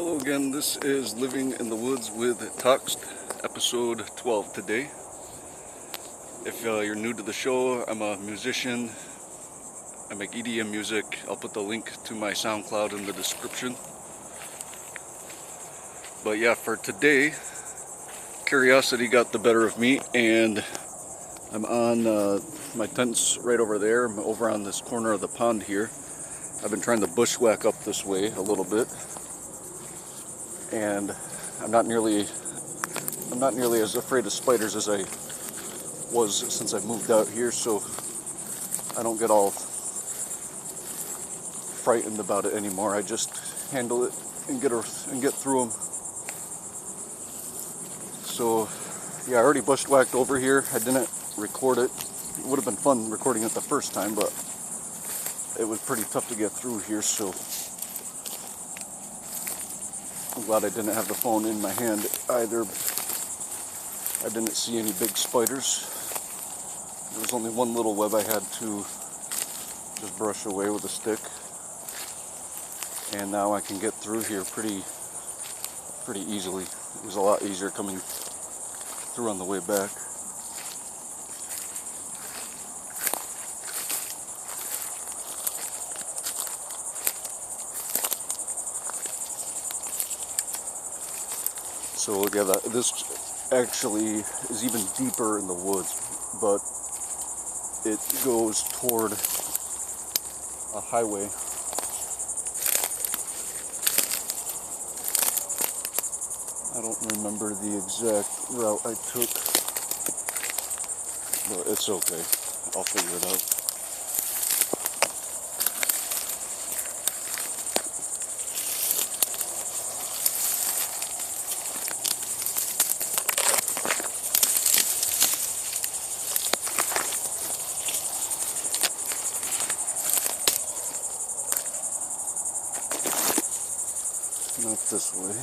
Hello again, this is Living in the Woods with Täxt, episode 12 today. If you're new to the show, I'm a musician. I make EDM music. I'll put the link to my SoundCloud in the description. But yeah, for today, curiosity got the better of me, and I'm on my tent's right over there. I'm over on this corner of the pond here. I've been trying to bushwhack up this way a little bit, and I'm not nearly as afraid of spiders as I was since I moved out here, so I don't get all frightened about it anymore. I just handle it and get through them. So yeah, I already bushwhacked over here. I didn't record it. It would have been fun recording it the first time, but it was pretty tough to get through here, so I'm glad I didn't have the phone in my hand either. I didn't see any big spiders. There was only one little web I had to just brush away with a stick. And now I can get through here pretty easily. It was a lot easier coming through on the way back. So yeah, this actually is even deeper in the woods, but it goes toward a highway. I don't remember the exact route I took, but it's okay. I'll figure it out. Not this way.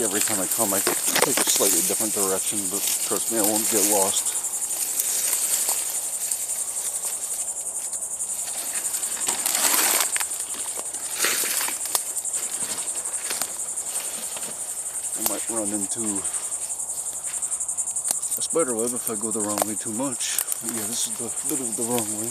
Every time I come, I take a slightly different direction, but trust me, I won't get lost. I might run into a spider web if I go the wrong way too much. But yeah, this is a bit of the wrong way.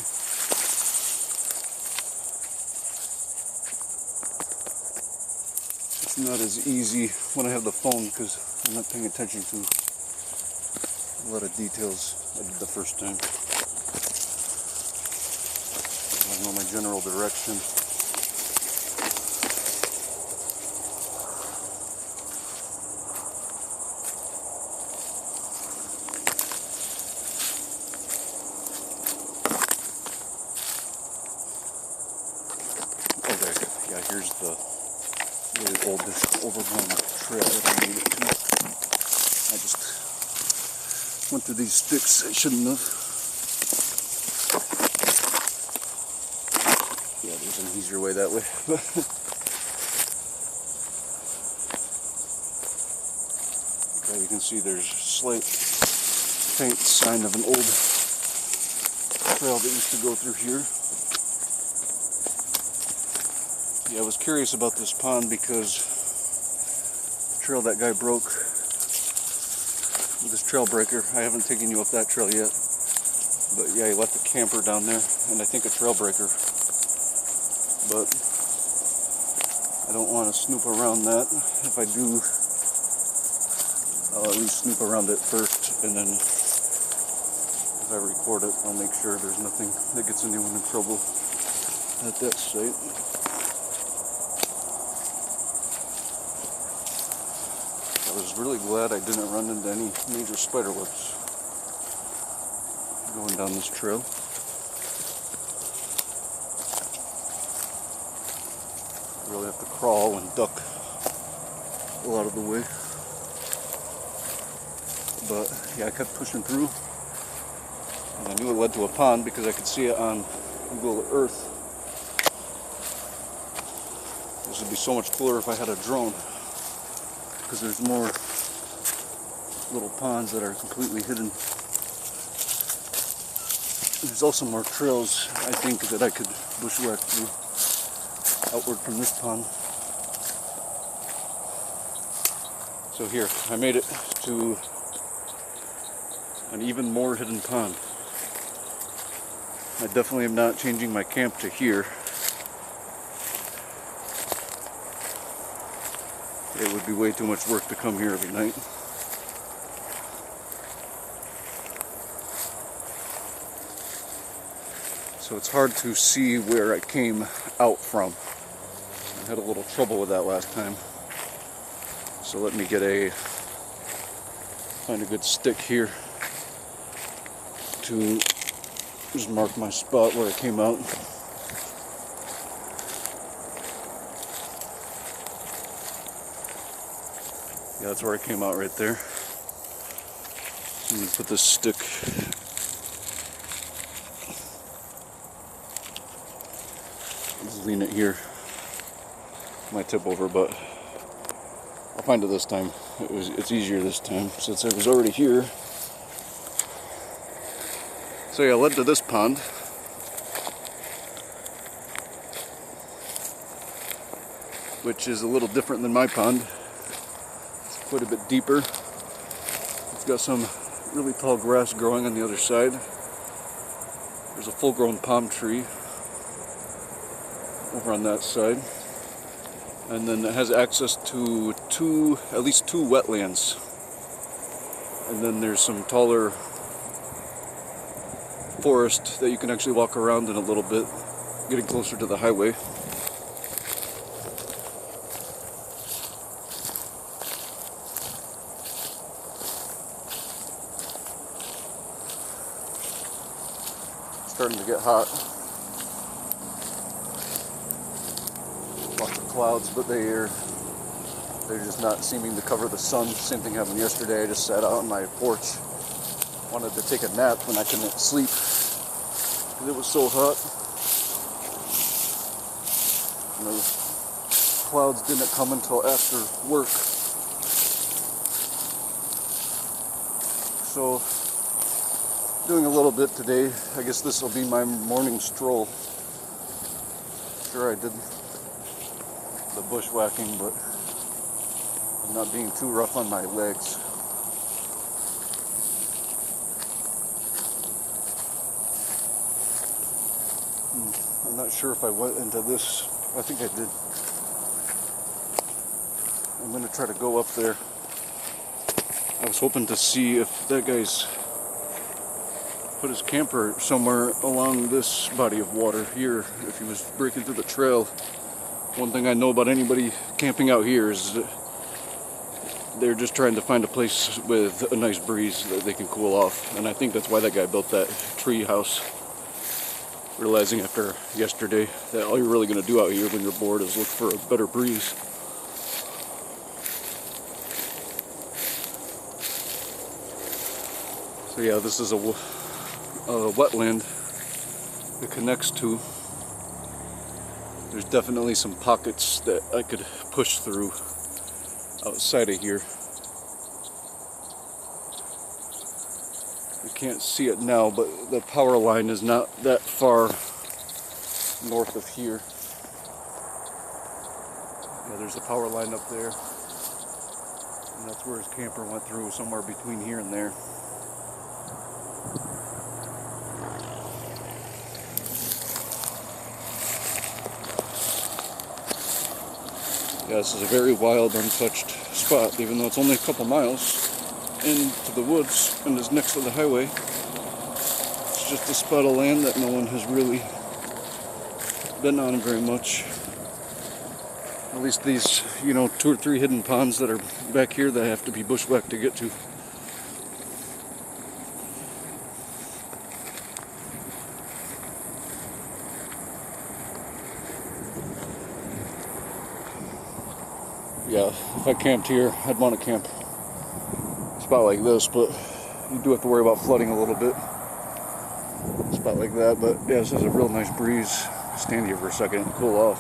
It's not as easy when I have the phone because I'm not paying attention to a lot of details I did the first time. I know my general direction. Okay, yeah, here's the really oldish, overgrown trail that I made it to. I just went through these sticks I shouldn't have. Yeah, there's an easier way that way. Okay, you can see there's a slight, faint sign of an old trail that used to go through here. Yeah, I was curious about this pond because the trail that guy broke with his trail breaker. I haven't taken you up that trail yet, but yeah, he left a camper down there and I think a trail breaker. But I don't want to snoop around that. If I do, I'll at least snoop around it first, and then if I record it, I'll make sure there's nothing that gets anyone in trouble at that site. I was really glad I didn't run into any major spider webs going down this trail. I really have to crawl and duck a lot of the way. But yeah, I kept pushing through, and I knew it led to a pond because I could see it on Google Earth. This would be so much cooler if I had a drone, because there's more little ponds that are completely hidden. There's also more trails, I think, that I could bushwhack through outward from this pond. So here, I made it to an even more hidden pond. I definitely am not changing my camp to here. It would be way too much work to come here every night. So it's hard to see where I came out from. I had a little trouble with that last time. So let me find a good stick here to just mark my spot where I came out. Yeah, that's where I came out right there. I'm going to put this stick just lean it here. Might tip over, but I'll find it this time. It's easier this time since it was already here. So yeah, I led to this pond. Which is a little different than my pond. It's quite a bit deeper. It's got some really tall grass growing on the other side. There's a full-grown palm tree over on that side. And then it has access to at least two wetlands. And then there's some taller forest that you can actually walk around in a little bit, getting closer to the highway. It's starting to get hot. Lots of clouds, but they're just not seeming to cover the sun. Same thing happened yesterday. I just sat out on my porch, wanted to take a nap when I couldn't sleep because it was so hot. And the clouds didn't come until after work. So doing a little bit today. I guess this will be my morning stroll. Sure, I did the bushwhacking, but I'm not being too rough on my legs. I'm not sure if I went into this. I think I did. I'm going to try to go up there. I was hoping to see if that guy's put his camper somewhere along this body of water here, if he was breaking through the trail. One thing I know about anybody camping out here is that they're just trying to find a place with a nice breeze that they can cool off. And I think that's why that guy built that tree house, realizing after yesterday that all you're really going to do out here when you're bored is look for a better breeze. So yeah, this is a wetland that connects to. There's definitely some pockets that I could push through outside of here. You can't see it now, but the power line is not that far north of here. Yeah, there's a power line up there, and that's where his camper went through, somewhere between here and there. Yeah, this is a very wild, untouched spot, even though it's only a couple miles into the woods and is next to the highway. It's just a spot of land that no one has really been on very much. At least these, 2 or 3 hidden ponds that are back here that have to be bushwhacked to get to. Yeah, if I camped here, I'd want to camp a spot like this, but you do have to worry about flooding a little bit. A spot like that, but yeah, this has a real nice breeze. Stand here for a second and cool off.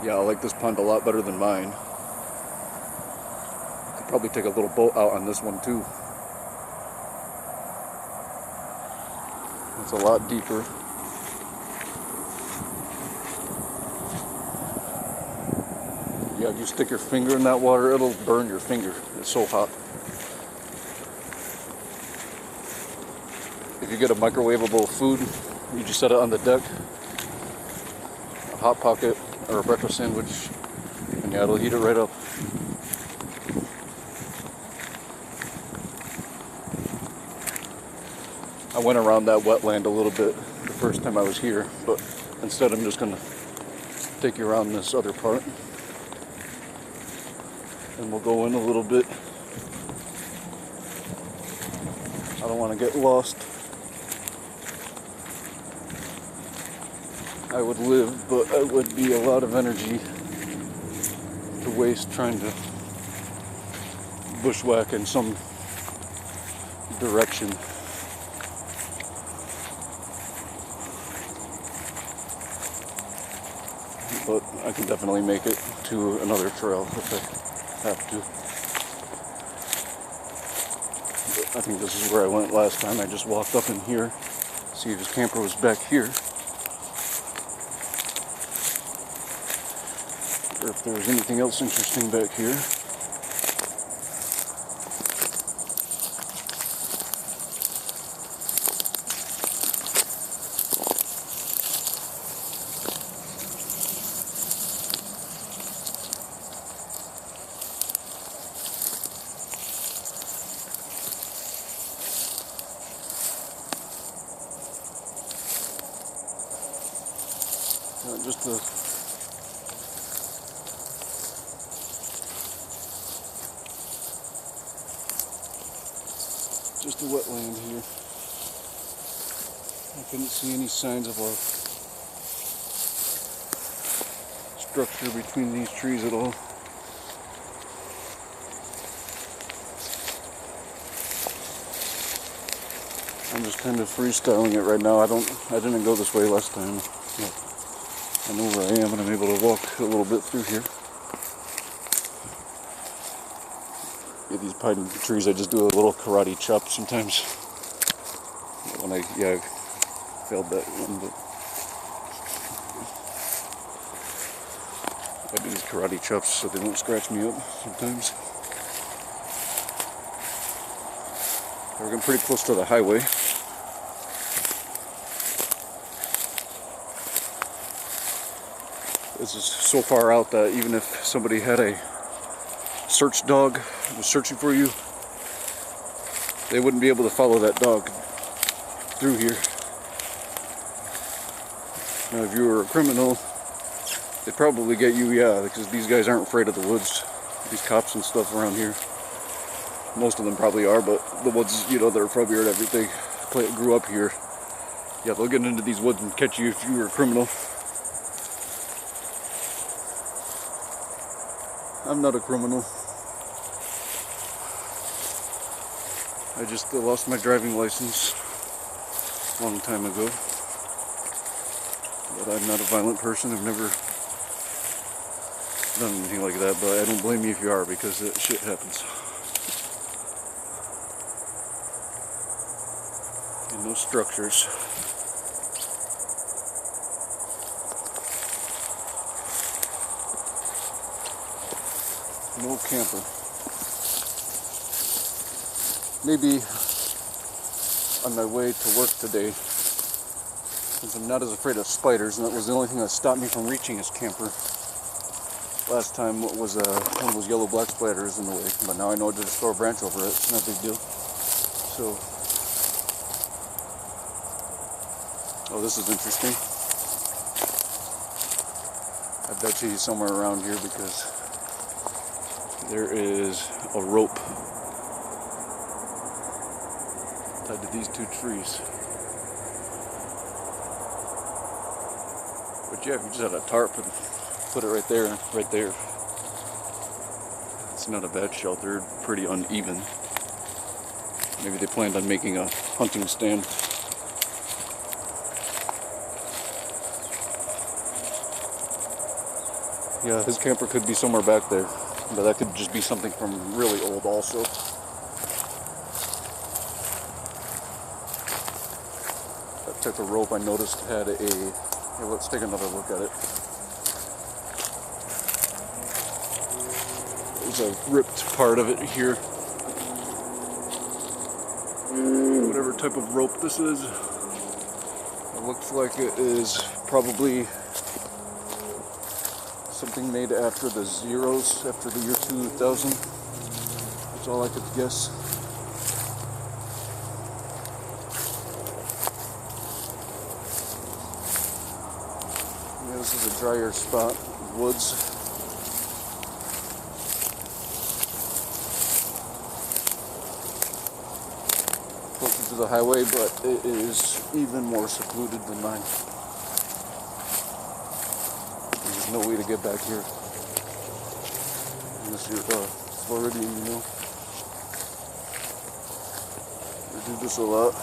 Yeah, I like this pond a lot better than mine. Could probably take a little boat out on this one too. It's a lot deeper. Yeah, if you stick your finger in that water, it'll burn your finger. It's so hot. If you get a microwavable food, you just set it on the deck. A Hot Pocket or a breakfast sandwich, and yeah, it'll heat it right up. I went around that wetland a little bit the first time I was here, but instead I'm just gonna take you around this other part. And we'll go in a little bit. I don't want to get lost. I would live, but it would be a lot of energy to waste trying to bushwhack in some direction. But I can definitely make it to another trail if I have to. But I think this is where I went last time. I just walked up in here, see if his camper was back here, or if there was anything else interesting back here. Just a wetland here. I couldn't see any signs of a structure between these trees at all. I'm just kind of freestyling it right now. I didn't go this way last time. But I know where I am and I'm able to walk a little bit through here. Yeah, these pine trees, I just do a little karate chop sometimes. When I failed that one, but I do these karate chops so they won't scratch me up sometimes. We're getting pretty close to the highway. This is so far out that even if somebody had a search dog was searching for you, they wouldn't be able to follow that dog through here. Now, if you were a criminal, they'd probably get you, yeah, because these guys aren't afraid of the woods. These cops and stuff around here. Most of them probably are, but the ones, you know, that are probably heard everything, grew up here, yeah, they'll get into these woods and catch you if you were a criminal. I'm not a criminal. I just lost my driving license a long time ago. But I'm not a violent person. I've never done anything like that, but I don't blame you if you are, because that shit happens. And no structures. No camper. Maybe on my way to work today, since I'm not as afraid of spiders, and that was the only thing that stopped me from reaching his camper. Last time was one of those yellow black spiders in the way, but now I know to just throw a branch over it. It's not a big deal. So, oh, this is interesting. I bet you he's somewhere around here because there is a rope tied to these two trees. But yeah, if you just had a tarp and put it right there, it's not a bad shelter, pretty uneven. Maybe they planned on making a hunting stand. Yeah, his camper could be somewhere back there, but that could just be something from really old also. That type of rope I noticed had a... Here, let's take another look at it. There's a ripped part of it here. Whatever type of rope this is. It looks like it is probably something made after the zeros, after the year 2000. That's all I could guess. Yeah, this is a drier spot, woods. Closer to the highway, but it is even more secluded than mine. There's no way to get back here unless you're Floridian, you know. We do this a lot.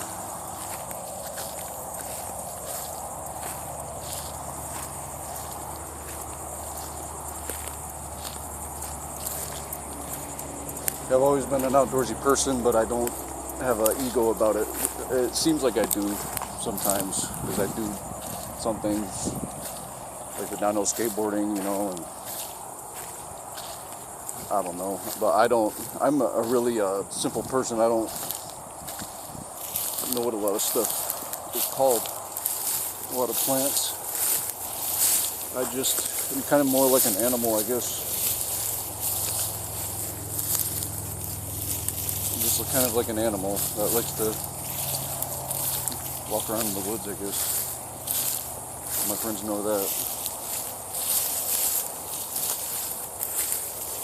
I've always been an outdoorsy person, but I don't have an ego about it. It seems like I do sometimes, because I do some things like the downhill skateboarding, you know, and I don't know, but I'm a really simple person. I don't know what a lot of stuff is called, a lot of plants. I'm kind of more like an animal, I guess. Just kind of like an animal that likes to walk around in the woods, I guess. My friends know that.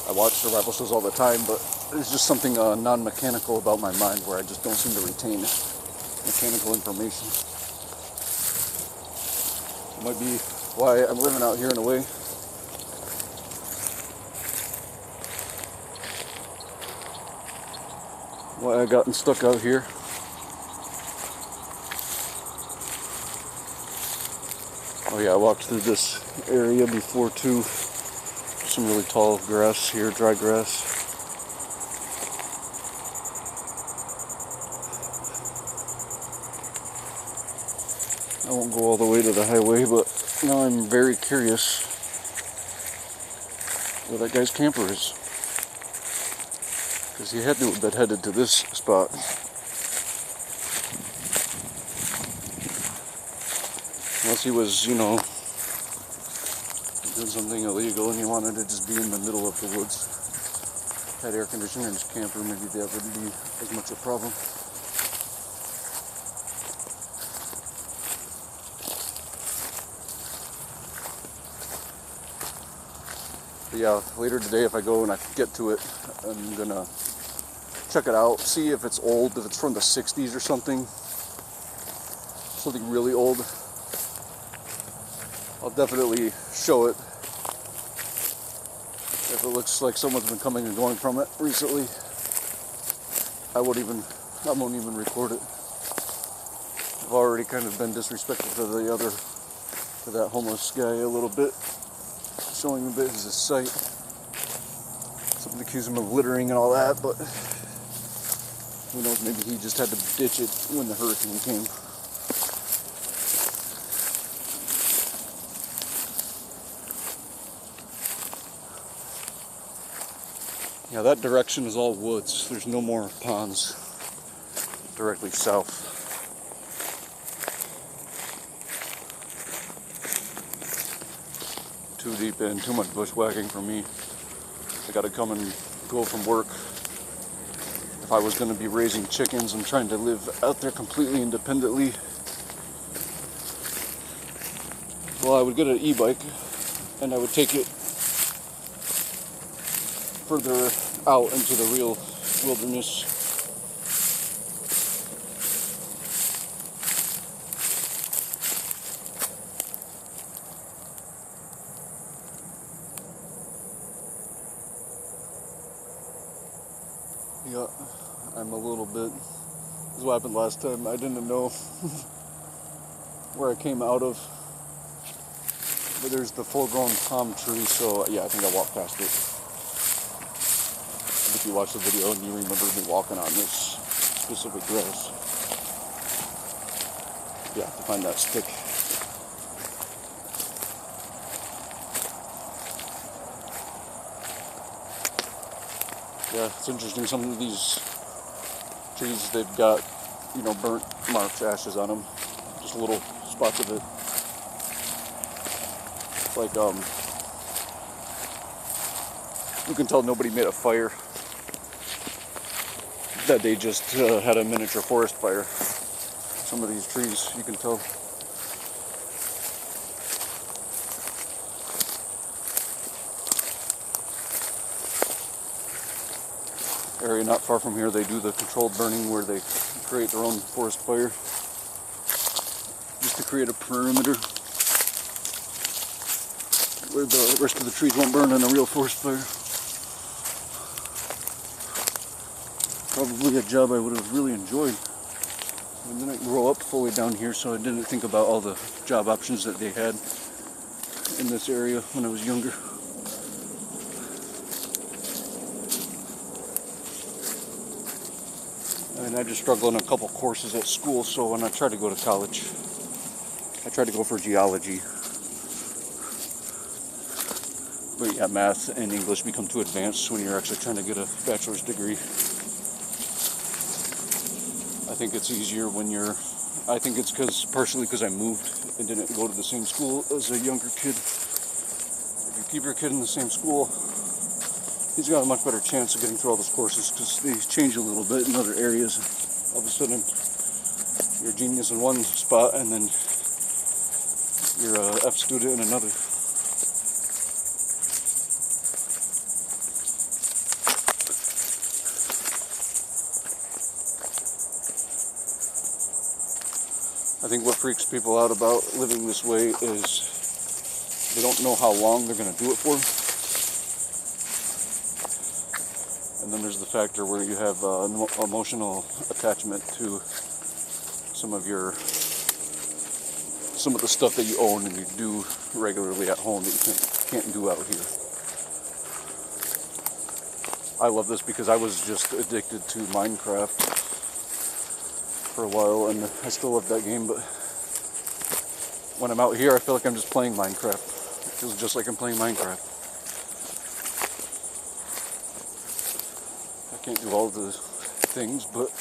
I watch survival shows all the time, but there's just something non-mechanical about my mind where I just don't seem to retain mechanical information. It might be why I'm living out here in a way. Why I gotten stuck out here. Oh yeah, I walked through this area before too. Some really tall grass here, dry grass. I won't go all the way to the highway, but now I'm very curious where that guy's camper is. Because he had to have been headed to this spot. Unless he was, you know, doing something illegal and he wanted to just be in the middle of the woods. Had air conditioning in his camper, maybe that wouldn't be as much a problem. But yeah, later today if I go and I get to it, I'm gonna check it out, see if it's old, if it's from the 60s or something really old. I'll definitely show it. If it looks like someone's been coming and going from it recently, I won't even record it. I've already kind of been disrespectful to that homeless guy a little bit, showing him a bit of his sight. Someone accused him of littering and all that, but who knows, maybe he just had to ditch it when the hurricane came. Yeah, that direction is all woods. There's no more ponds directly south. Too deep in, too much bushwhacking for me. I gotta come and go from work. If I was gonna be raising chickens and trying to live out there completely independently, well, I would get an e-bike and I would take it further out into the real wilderness. Yeah, I'm a little bit, this is what happened last time. I didn't know where I came out of. But there's the full-grown palm tree, so yeah, I think I walked past it. If you watch the video and you remember me walking on this specific grass. Yeah, to find that stick. Yeah, it's interesting. Some of these trees, they've got, you know, burnt marks, ashes on them. Just little spots of it. It's like, you can tell nobody made a fire. That they just had a miniature forest fire. Some of these trees, you can tell. Area not far from here, they do the controlled burning where they create their own forest fire just to create a perimeter where the rest of the trees won't burn in a real forest fire. Probably a job I would have really enjoyed. I didn't grow up fully down here, so I didn't think about all the job options that they had in this area when I was younger. And I just struggled in a couple courses at school, so when I tried to go to college, I tried to go for geology. But yeah, math and English become too advanced when you're actually trying to get a bachelor's degree. I think it's easier when you're, I think it's partially because I moved and didn't go to the same school as a younger kid. If you keep your kid in the same school, he's got a much better chance of getting through all those courses because they change a little bit in other areas. All of a sudden, you're a genius in one spot and then you're a F student in another. I think what freaks people out about living this way is they don't know how long they're going to do it for. And then there's the factor where you have an emotional attachment to some of the stuff that you own and you do regularly at home that you can't do out here. I love this because I was just addicted to Minecraft for a while, and I still love that game, but when I'm out here, I feel like I'm just playing Minecraft. It feels just like I'm playing Minecraft. I can't do all the things, but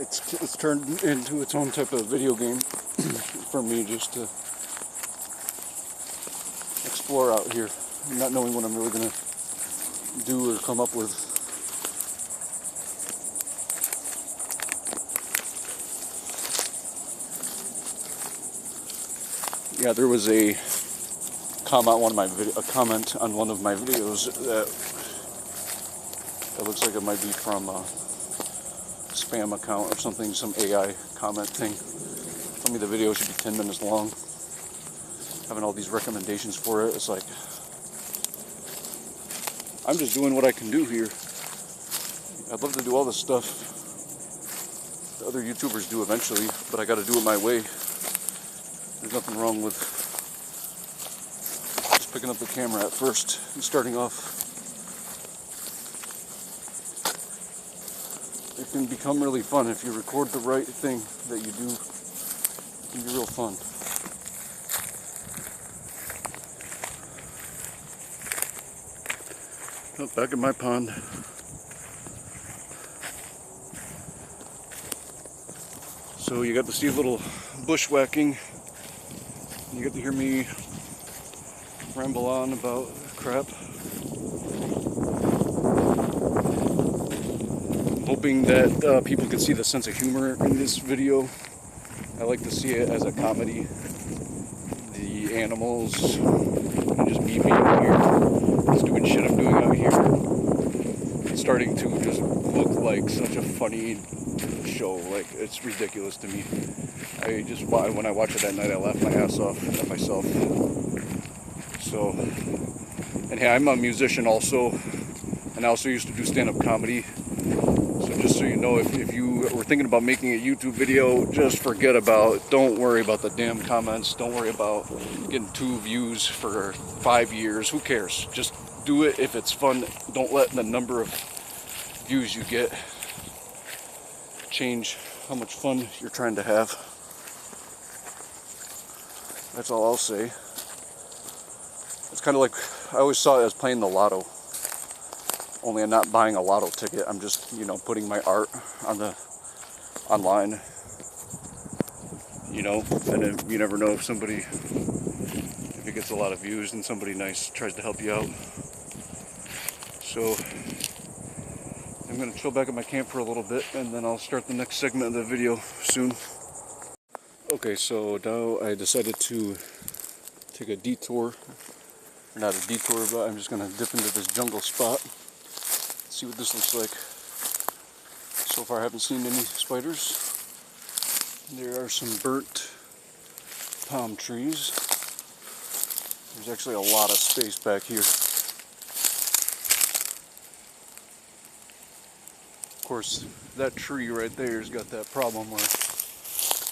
it's turned into its own type of video game for me, just to explore out here, not knowing what I'm really going to do or come up with. Yeah, there was a comment on one of my videos that it looks like it might be from a spam account or something, some AI comment thing. Told me the video should be 10 minutes long. Having all these recommendations for it, it's like, I'm just doing what I can do here. I'd love to do all this stuff the other YouTubers do eventually, but I got to do it my way. There's nothing wrong with just picking up the camera at first and starting off. It can become really fun if you record the right thing that you do. It can be real fun. Oh, back in my pond. So you got to see a little bushwhacking. You get to hear me ramble on about crap. I'm hoping that people can see the sense of humor in this video. I like to see it as a comedy. The animals, and just me being here, the stupid shit I'm doing out here. It's starting to just look like such a funny show. Like, it's ridiculous to me. When I watch it at night, I laugh my ass off at myself. So, and hey, I'm a musician also, and I also used to do stand-up comedy. So just so you know, if you we're thinking about making a YouTube video, just forget about, don't worry about the damn comments, don't worry about getting 2 views for 5 years, who cares? Just do it if it's fun. Don't let the number of views you get change how much fun you're trying to have. That's all I'll say. It's kind of like, I always saw it as playing the lotto. Only I'm not buying a lotto ticket. I'm just, you know, putting my art on the online. You know, and then you never know if somebody, if it gets a lot of views and somebody nice tries to help you out. So I'm gonna chill back at my camp for a little bit, and then I'll start the next segment of the video soon. Okay, so now I decided to take a detour. Not a detour, but I'm just gonna dip into this jungle spot. See what this looks like. So far I haven't seen any spiders. There are some burnt palm trees. There's actually a lot of space back here. Of course, that tree right there has got that problem where it'll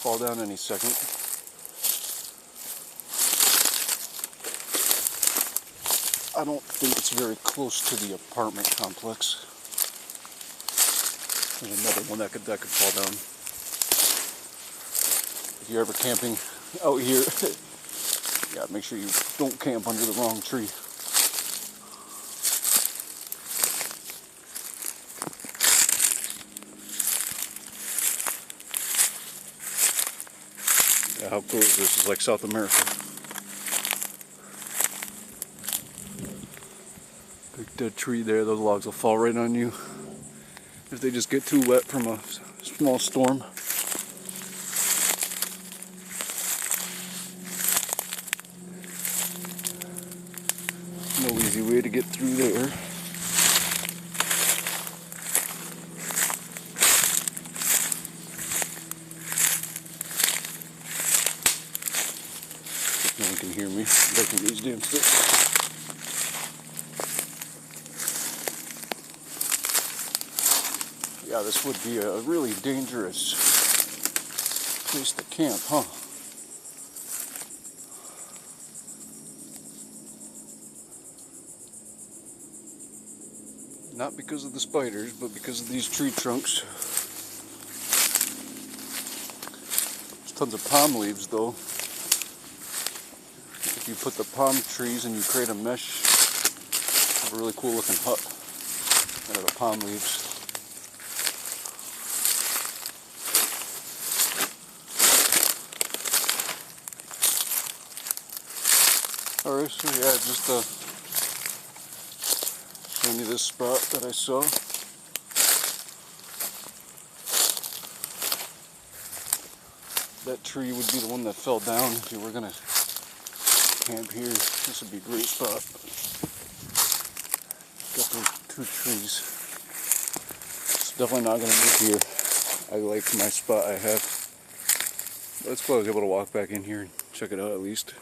fall down any second. I don't think it's very close to the apartment complex. There's another one that could fall down. If you're ever camping out here, yeah, make sure you don't camp under the wrong tree. Yeah, how cool is this? It's like South America. Big dead tree there, those logs will fall right on you if they just get too wet from a small storm. No easy way to get through there. No one can hear me breaking these damn sticks. Yeah, this would be a really dangerous place to camp, huh? Not because of the spiders, but because of these tree trunks. There's tons of palm leaves, though. If you put the palm trees and you create a mesh, you have a really cool looking hut out of the palm leaves. Alright, so yeah, just showing you this spot that I saw. That tree would be the one that fell down if you were gonna camp here. This would be a great spot. Got those 2 trees. It's definitely not gonna move here. I like my spot I have. That's why I was able to walk back in here and check it out at least.